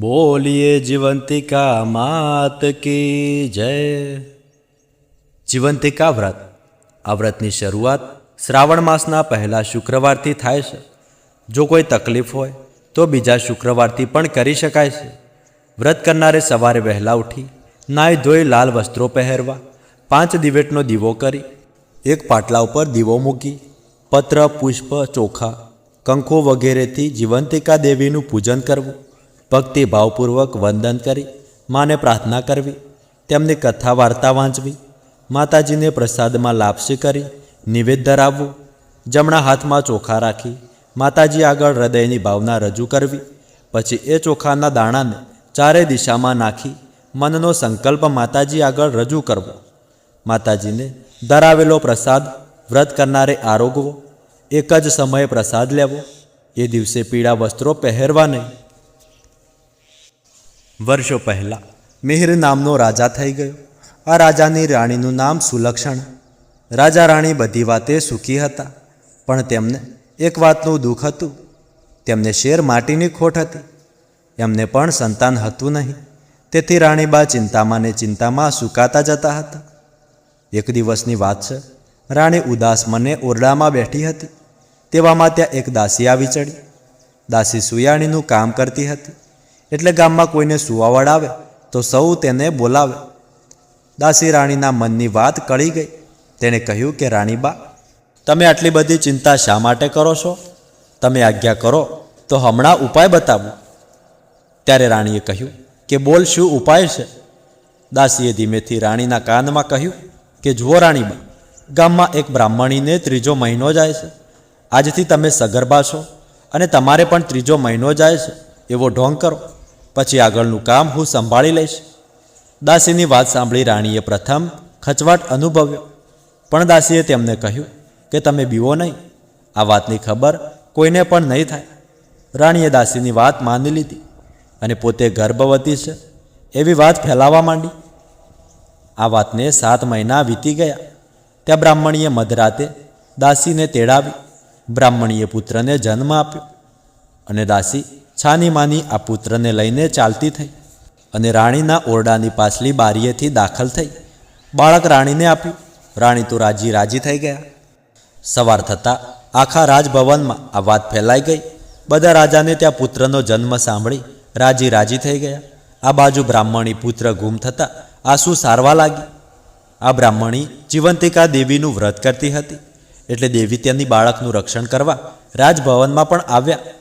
બોલીએ જીવંતિકા માત કી જય। જીવંતિકા વ્રત। આ વ્રતની શરૂઆત શ્રાવણ માસના પહેલા શુક્રવારથી થાય છે। જો કોઈ તકલીફ હોય તો બીજા શુક્રવારથી પણ કરી શકાય છે। વ્રત કરનારે સવારે વહેલા ઉઠી નાહી ધોઈ લાલ વસ્ત્રો પહેરવા, 5 દિવેટનો દીવો કરી એક પાટલા ઉપર દીવો મૂકી પત્ર, પુષ્પ, ચોખા, કંકુ વગેરેથી જીવંતિકા દેવીનું પૂજન કરવું, ભક્તિ ભાવપૂર્વક વંદન કરી માને પ્રાર્થના કરવી, તેમની કથા વાર્તા વાંચવી, માતાજીને પ્રસાદમાં લાપસી કરી નિવેદ ધરાવવું, જમણા હાથમાં ચોખા રાખી માતાજી આગળ હૃદયની ભાવના રજૂ કરવી, પછી એ ચોખાના દાણાને ચારે દિશામાં નાખી મનનો સંકલ્પ માતાજી આગળ રજૂ કરવો, માતાજીને ધરાવેલો પ્રસાદ વ્રત કરનારે આરોગવો, એક જ સમયે પ્રસાદ લેવો, એ દિવસે પીળા વસ્ત્રો પહેરવા નહીં। વર્ષો પહેલાં મિહિર નામનો રાજા થઈ ગયો। આ રાજાની રાણીનું નામ સુલક્ષણ। રાજા રાણી બધી વાતે સુખી હતા, પણ તેમને એક વાતનું દુઃખ હતું। તેમને શેર માટીની ખોટ હતી। એમને પણ સંતાન હતું નહીં, તેથી રાણીબા ચિંતામાં ને ચિંતામાં સુકાતા જતા હતા। એક દિવસની વાત છે, રાણી ઉદાસ મને ઓરડામાં બેઠી હતી, તેવામાં ત્યાં એક દાસી આવી ચડી। દાસી સુયાણીનું કામ કરતી હતી, એટલે ગામમાં કોઈને સુવાવડ આવે તો સૌ તેને બોલાવે। દાસી રાણીના મનની વાત કળી ગઈ। તેણે કહ્યું કે રાણીબા, તમે આટલી બધી ચિંતા શા માટે કરો છો? તમે આજ્ઞા કરો તો હમણાં ઉપાય બતાવું। ત્યારે રાણીએ કહ્યું કે બોલ, શું ઉપાય છે? દાસીએ ધીમેથી રાણીના કાનમાં કહ્યું કે જુઓ રાણીબા, ગામમાં એક બ્રાહ્મણીને 3જો મહિનો જાય છે। આજથી તમે સગર્ભા છો અને તમારે પણ 3જો મહિનો જાય છે એવો ઢોંગ કરો, પછી આગળનું કામ હું સંભાળી લઈશ। દાસીની વાત સાંભળી રાણીએ પ્રથમ ખચવાટ અનુભવ્યો, પણ દાસીએ તેમને કહ્યું કે તમે બીવો નહીં, આ વાતની ખબર કોઈને પણ નહીં થાય। રાણીએ દાસીની વાત માની લીધી અને પોતે ગર્ભવતી છે એવી વાત ફેલાવવા માંડી। આ વાતને 7 મહિના વીતી ગયા। ત્યાં બ્રાહ્મણીએ મધરાતે દાસીને તેડાવી બ્રાહ્મણીએ પુત્રને જન્મ આપ્યો અને દાસી છાની માની આ પુત્રને લઈને ચાલતી થઈ અને રાણીના ઓરડાની પાછલી બારીએથી દાખલ થઈ બાળક રાણીને આપ્યું। રાણી તો રાજી રાજી થઈ ગયા। સવાર થતાં આખા રાજભવનમાં આ વાત ફેલાઈ ગઈ। બધા રાજાને ત્યાં પુત્રનો જન્મ સાંભળી રાજી રાજી થઈ ગયા। આ બાજુ બ્રાહ્મણી પુત્ર ગુમ થતાં આંસુ સારવા લાગી। આ બ્રાહ્મણી જીવંતિકા દેવીનું વ્રત કરતી હતી, એટલે દેવી તેની બાળકનું રક્ષણ કરવા રાજભવનમાં પણ આવ્યા।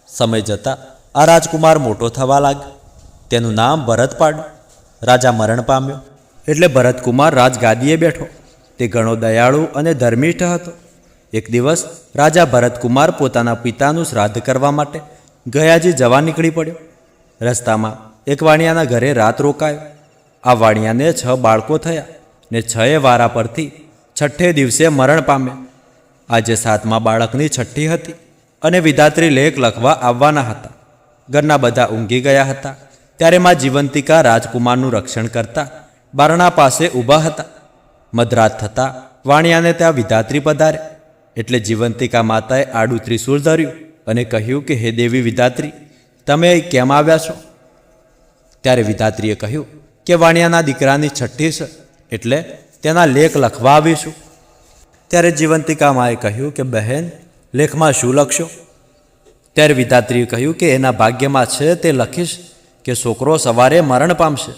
સમય જતાં આ રાજકુમાર મોટો થવા લાગ્યો। તેનું નામ ભરત પાડ્યું। રાજા મરણ પામ્યો એટલે ભરતકુમાર રાજગાદીએ બેઠો। તે ઘણો દયાળુ અને ધર્મિષ્ઠ હતો। એક દિવસ રાજા ભરતકુમાર પોતાના પિતાનું શ્રાદ્ધ કરવા માટે ગયાજી જવા નીકળી પડ્યો। રસ્તામાં એક વાણિયાના ઘરે રાત રોકાયો। આ વાણિયાને 6 બાળકો થયા ને 6 વારા પરથી 6ઠે દિવસે મરણ પામ્યા। આજે 7મા બાળકની છઠ્ઠી હતી અને વિધાત્રી લેખ લખવા આવવાના હતા। ઘરના બધા ઊંઘી ગયા હતા। ત્યારે માં જીવંતિકા રાજકુમારનું રક્ષણ કરતા બારણા પાસે ઊભા હતા। મધરાત થતાં વાણિયાને ત્યાં વિધાત્રી પધાર્યા, એટલે જીવંતિકા માતાએ આડું ત્રિશૂળ ધર્યું અને કહ્યું કે હે દેવી વિધાત્રી, તમે કેમ આવ્યા છો? ત્યારે વિધાત્રીએ કહ્યું કે વાણિયાના દીકરાની છઠ્ઠી છે, એટલે તેના લેખ લખવા આવીશું। ત્યારે જીવંતિકા માએ કહ્યું કે બહેન, લેખમાં શું લખશો? ત્યારે વિધાત્રીએ કહ્યું કે એના ભાગ્યમાં છે તે લખીશ કે છોકરો સવારે મરણ પામશે।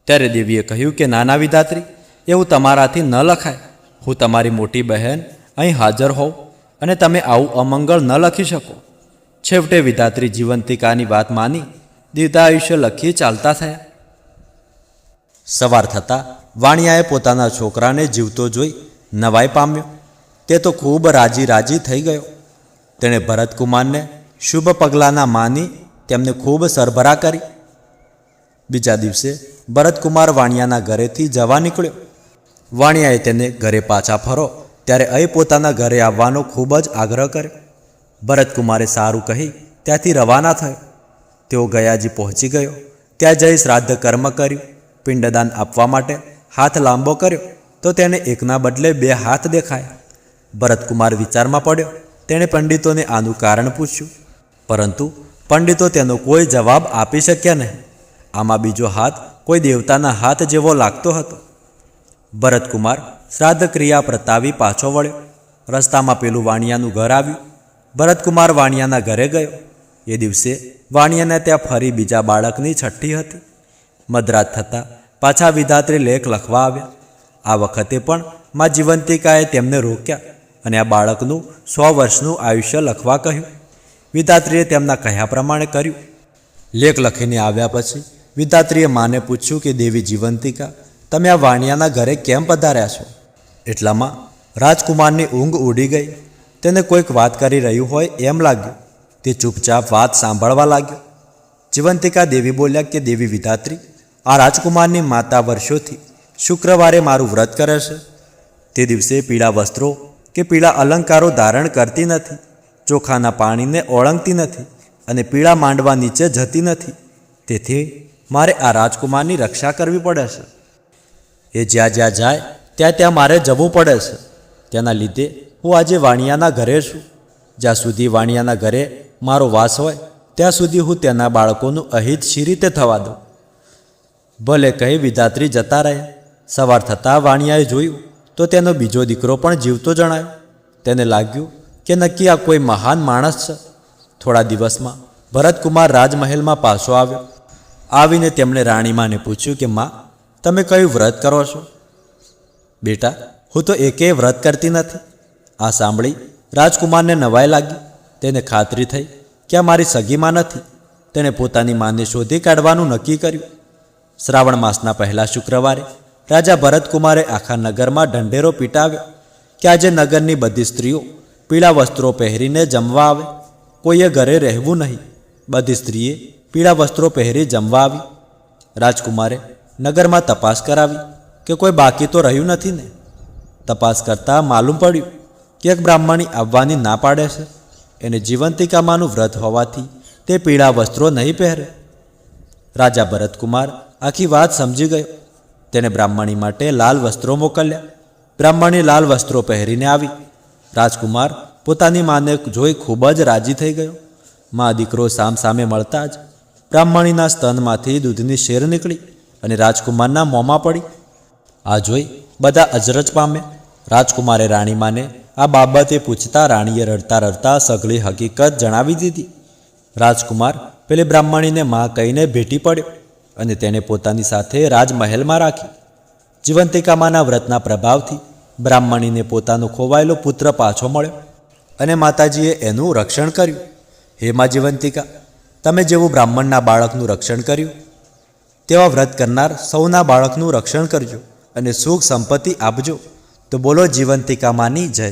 ત્યારે દેવીએ કહ્યું કે નાના વિધાત્રી, એવું તમારાથી ન લખાય। હું તમારી મોટી બહેન અહીં હાજર હોઉં અને તમે આવું અમંગળ ન લખી શકો। છેવટે વિધાત્રી જીવંતિકાની વાત માની દીર્ઘાયુષ્ય લખી ચાલતા થયા। સવાર થતાં વાણિયાએ પોતાના છોકરાને જીવતો જોઈ નવાઈ પામ્યો। તે તો ખૂબ રાજી રાજી થઈ ગયો। તેણે ભરતકુમારને શુભ પગલાંના માની તેમને ખૂબ સરભરા કરી। બીજા દિવસે ભરતકુમાર વાણિયાના ઘરેથી જવા નીકળ્યો। વાણિયાએ તેને ઘરે પાછા ફરો ત્યારે અહીં પોતાના ઘરે આવવાનો ખૂબ જ આગ્રહ કર્યો। ભરતકુમારે સારું કહી ત્યાંથી રવાના થયો। તેઓ ગયાજી પહોંચી ગયો। ત્યાં જઈ શ્રાદ્ધ કર્મ કર્યું। પિંડદાન આપવા માટે હાથ લાંબો કર્યો તો તેને એકના બદલે 2 હાથ દેખાયા। ભરતકુમાર વિચારમાં પડ્યો। તેણે પંડિતોને આનું કારણ પૂછ્યું, પરંતુ પંડિતો તેનો કોઈ જવાબ આપી શક્યા નહીં. આમાં બીજો હાથ કોઈ દેવતાના હાથ જેવો લાગતો હતો. ભરતકુમાર શ્રાદ્ધ ક્રિયા પ્રતાવી પાછો વળ્યો. રસ્તામાં પેલું વાણિયાનું ઘર આવ્યું. ભરતકુમાર વાણિયાના ઘરે ગયો. એ દિવસે વાણિયાને ત્યાં ફરી બીજા બાળકની છઠ્ઠી હતી. મધરાત થતાં પાછા વિધાત્રી લેખ લખવા આવ્યા. આ વખતે પણ મા જીવંતિકાએ તેમને રોક્યા અને આ બાળકનું 100 વર્ષનું આયુષ્ય લખવા કહ્યું. વિધાત્રીએ તેમના કહ્યા પ્રમાણે કર્યું. લેખ લખીને આવ્યા પછી વિધાત્રીએ માને પૂછ્યું કે દેવી જીવંતિકા, તમે આ વાણિયાના ઘરે કેમ પધાર્યા છો? એટલામાં રાજકુમારની ઊંઘ ઉડી ગઈ. તેને કોઈક વાત કરી રહ્યું હોય એમ લાગ્યું. તે ચૂપચાપ વાત સાંભળવા લાગ્યો. જીવંતિકા દેવી બોલ્યા કે દેવી વિધાત્રી, આ રાજકુમારની માતા વર્ષોથી શુક્રવારે મારું વ્રત કરે છે. તે દિવસે પીળા વસ્ત્રો કે પીળા અલંકારો ધારણ કરતી નથી, ચોખાના પાણીને ઓળંગતી નથી અને પીળા માંડવા નીચે જતી નથી. તેથી મારે આ રાજકુમારની રક્ષા કરવી પડે છે. એ જ્યાં જ્યાં જાય ત્યાં ત્યાં મારે જવું પડે છે. તેના લીધે હું આજે વાણિયાના ઘરે છું. જ્યાં સુધી વાણિયાના ઘરે મારો વાસ હોય ત્યાં સુધી હું તેના બાળકોનું અહિત શી રીતે થવા દઉં? ભલે કહી વિધાત્રી જતા રહ્યા. સવાર થતાં વાણિયાએ જોયું તો તેનો બીજો દીકરો પણ જીવતો જણાયો. તેને લાગ્યું કે નક્કી આ કોઈ મહાન માણસ છે. થોડા દિવસમાં ભરતકુમાર રાજમહેલમાં પાછો આવ્યો. આવીને તેમણે રાણીમાને પૂછ્યું કે માં, તમે કયું વ્રત કરો છો? બેટા, હું તો એકેય વ્રત કરતી નથી. આ સાંભળી રાજકુમારને નવાઈ લાગી. તેને ખાતરી થઈ કે આ મારી સગી માં નથી. તેણે પોતાની માને શોધી કાઢવાનું નક્કી કર્યું. શ્રાવણ માસના પહેલા શુક્રવારે રાજા ભરતકુમારે આખા નગરમાં ઢંઢેરો પીટાવ્યો કે આજે નગરની બધી સ્ત્રીઓ પીળા વસ્ત્રો પહેરીને જમવા આવે. કોઈએ ઘરે રહેવું નહીં. બધી સ્ત્રીએ પીળા વસ્ત્રો પહેરી જમવા આવી. રાજકુમારે નગરમાં તપાસ કરાવી કે કોઈ બાકી તો રહ્યું નથી ને. તપાસ કરતાં માલુમ પડ્યું કે એક બ્રાહ્મણી આવવાની ના પાડે છે. એને જીવંતિકામાનું વ્રત હોવાથી તે પીળા વસ્ત્રો નહીં પહેરે. રાજા ભરતકુમાર આખી વાત સમજી ગયો. તેને બ્રાહ્મણી માટે લાલ વસ્ત્રો મોકલ્યા. બ્રાહ્મણી લાલ વસ્ત્રો પહેરીને આવી. રાજકુમાર પોતાની માને જોઈ ખૂબ જ રાજી થઈ ગયો. મા દીકરો સામસામે મળતા જ બ્રાહ્મણીના સ્તનમાંથી દૂધની શેર નીકળી અને રાજકુમારના મોંમાં પડી. આ જોઈ બધા અજરજ પામ્યા. રાજકુમારે રાણીમાને આ બાબતે પૂછતા રાણીએ રડતા રડતા સઘળી હકીકત જણાવી દીધી. રાજકુમાર પેલી બ્રાહ્મણીને માં કહીને ભેટી પડ્યો અને તેને પોતાની સાથે રાજમહેલમાં રાખી. જીવંતિકામાના વ્રતના પ્રભાવથી બ્રાહ્મણીને પોતાનો ખોવાયેલો પુત્ર પાછો મળ્યો અને માતાજીએ એનું રક્ષણ કર્યું. હે મા જીવંતિકા, તમે જેવું બ્રાહ્મણના બાળકનું રક્ષણ કર્યું તેવા વ્રત કરનાર સૌના બાળકનું રક્ષણ કરજો અને સુખ સંપત્તિ આપજો. તો બોલો જીવંતિકામાની જય.